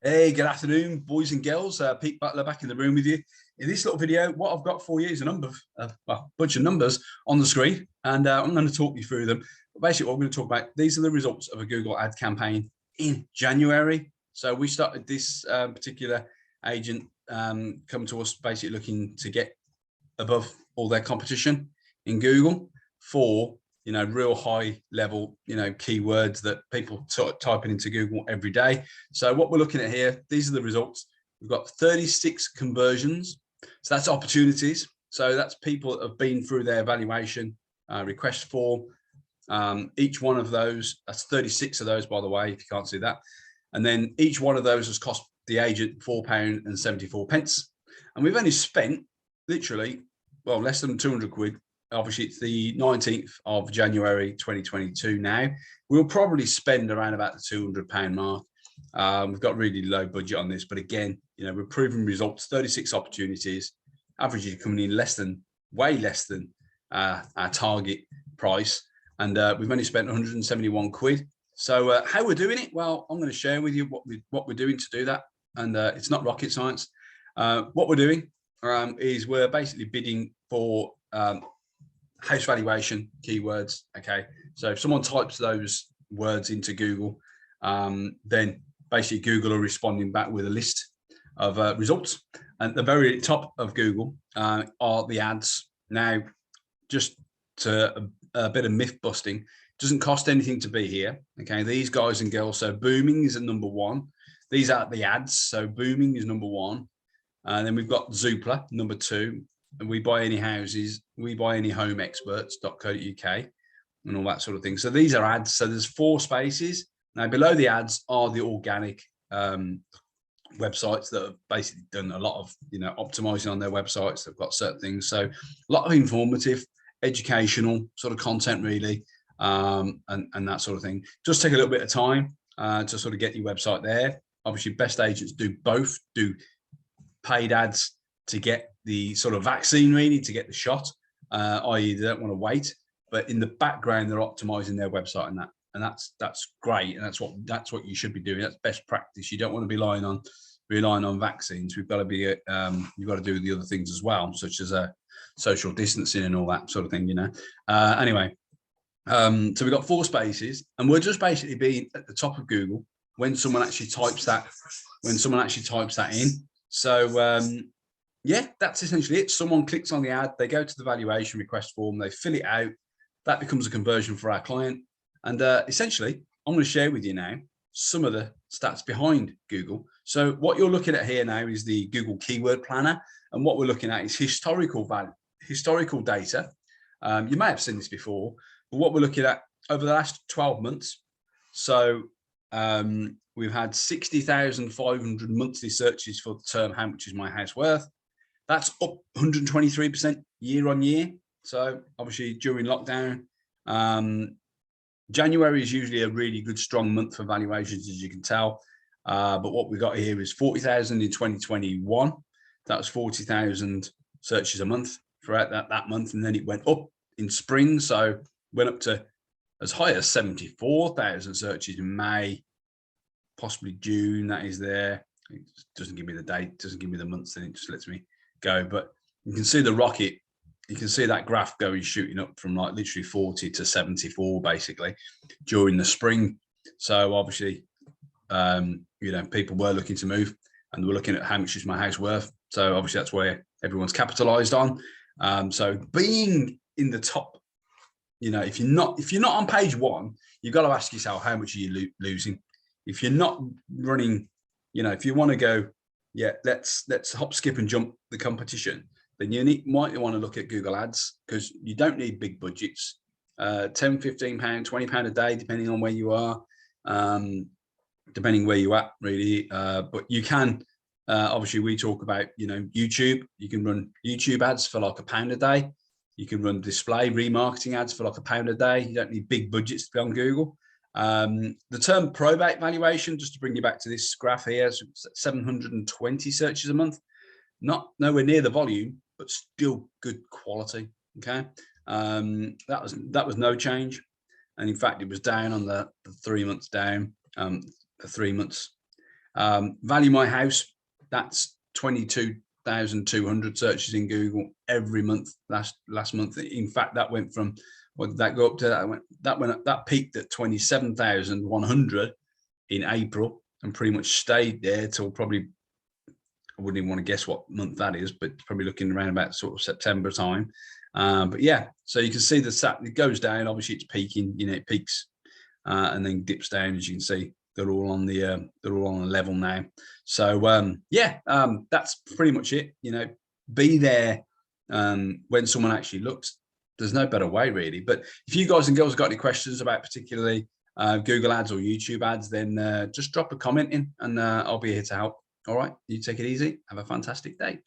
Hey, good afternoon, boys and girls. Pete Butler back in the room with you. In this little video, what I've got for you is a bunch of numbers on the screen, and I'm going to talk you through them. But basically, what I'm going to talk about, these are the results of a Google ad campaign in January. So we started this particular agent come to us basically looking to get above all their competition in Google for real high level keywords that people typing into Google every day. So what we're looking at here, these are the results. We've got 36 conversions, so that's opportunities. So that's people that have been through their evaluation request form. Each one of those, that's 36 of those, by the way, if you can't see that. And then each one of those has cost the agent £4.74. And we've only spent literally, well, less than 200 quid. Obviously, it's the 19th of January 2022 now. We'll probably spend around about the £200 mark. We've got really low budget on this, but again, we're proving results, 36 opportunities, averaging coming in way less than our target price. And we've only spent 171 quid. So how we're doing it? Well, I'm going to share with you what we're doing to do that. And it's not rocket science. What we're doing is we're basically bidding for house valuation keywords. Okay, so if someone types those words into Google, then basically Google are responding back with a list of results. And at the very top of Google are the ads. Now, just to a bit of myth busting, doesn't cost anything to be here. Okay, these guys and girls. So Booming is at number one. These are the ads. So Booming is number one. And then we've got Zoopla, number two. And We Buy Any Houses, We Buy Any Home Experts.co.uk and all that sort of thing. So these are ads. So there's 4 spaces. Now below the ads are the organic websites that have basically done a lot of optimizing on their websites. They've got certain things. So a lot of informative, educational sort of content really, and that sort of thing. Just take a little bit of time to sort of get your website there. Obviously, best agents do both, do paid ads to get the sort of vaccine, really, to get the shot, i.e. they don't want to wait, but in the background they're optimizing their website, and that's great, and that's what you should be doing. That's best practice. You don't want to be relying on vaccines. We've got to be you've got to do the other things as well, such as social distancing and all that sort of thing. Anyway, so we've got 4 spaces, and we're just basically being at the top of Google when someone actually types that in. So yeah, that's essentially it. Someone clicks on the ad, they go to the valuation request form, they fill it out. That becomes a conversion for our client. And essentially, I'm going to share with you now some of the stats behind Google. So what you're looking at here now is the Google Keyword Planner. And what we're looking at is historical data. You may have seen this before, but what we're looking at over the last 12 months. So we've had 60,500 monthly searches for the term "How much is my house worth?" That's up 123% year on year. So obviously during lockdown, January is usually a really good, strong month for valuations, as you can tell. But what we got here is 40,000 in 2021. That was 40,000 searches a month throughout that month. And then it went up in spring. So went up to as high as 74,000 searches in May, possibly June. That is there. It doesn't give me the date, doesn't give me the months, then it just lets me go. But you can see the rocket, you can see that graph going shooting up from like literally 40 to 74 basically during the spring. So obviously people were looking to move, and we're looking at how much is my house worth. So obviously that's where everyone's capitalized on. So being in the top, if you're not on page 1, you've got to ask yourself, how much are you losing? If you're not running, if you want to go, yeah, let's hop, skip and jump the competition, then you might want to look at Google Ads, because you don't need big budgets, £10, £15, £20 a day, depending on where you are, depending where you're at, really. But you can, obviously, we talk about, YouTube. You can run YouTube ads for like £1 a day. You can run display remarketing ads for like £1 a day. You don't need big budgets to be on Google. The term probate valuation, just to bring you back to this graph here, 720 searches a month, nowhere near the volume, but still good quality. Okay, that was no change, and in fact it was down on the 3 months down, the 3 months, Value My House, that's 22,200 searches in Google every month. Last month, in fact, that went from, what did that go up to? That peaked at 27,100 in April and pretty much stayed there till probably, I wouldn't even want to guess what month that is, but probably looking around about sort of September time. But yeah, so you can see it goes down. Obviously, it's peaking. It peaks and then dips down, as you can see. They're all on the level now. So yeah, that's pretty much it. Be there when someone actually looks. There's no better way, really. But if you guys and girls have got any questions about particularly Google ads or YouTube ads, then just drop a comment in and I'll be here to help. All right, you take it easy. Have a fantastic day.